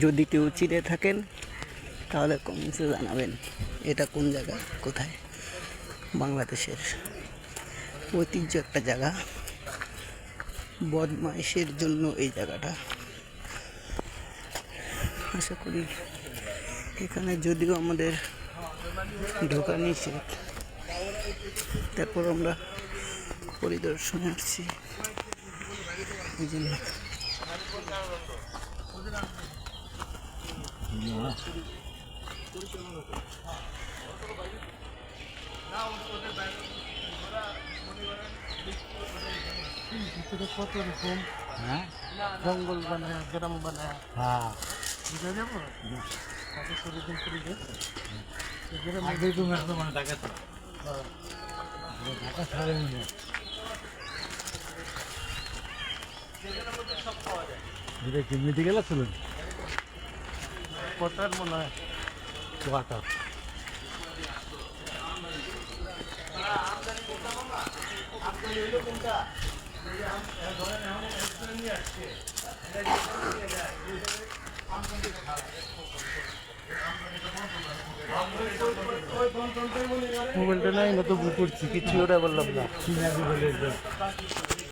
যদি কেউ চিনে থাকেন তাহলে কমেন্টসে জানাবেন এটা কোন জায়গা, কোথায়। বাংলাদেশের ঐতিহ্য একটা জায়গা, বদমাইশের জন্য এই জায়গাটা। আশা করি এখানে যদিও আমাদের ঢোকা নিষেধ, তারপর আমরা পরিদর্শনে আসছি এই জন্য। কত রকম জঙ্গল বানায়, গ্রাম বানায়, বুঝা যাবো কত পরিদিন পরিবেশ ঢাকা ছাড়ে কি মেডিকেল আসলেন কটার মনে হয় কটা মোবাইলটা নাই না তো বুক করছি কিছু ওটা বললাম না।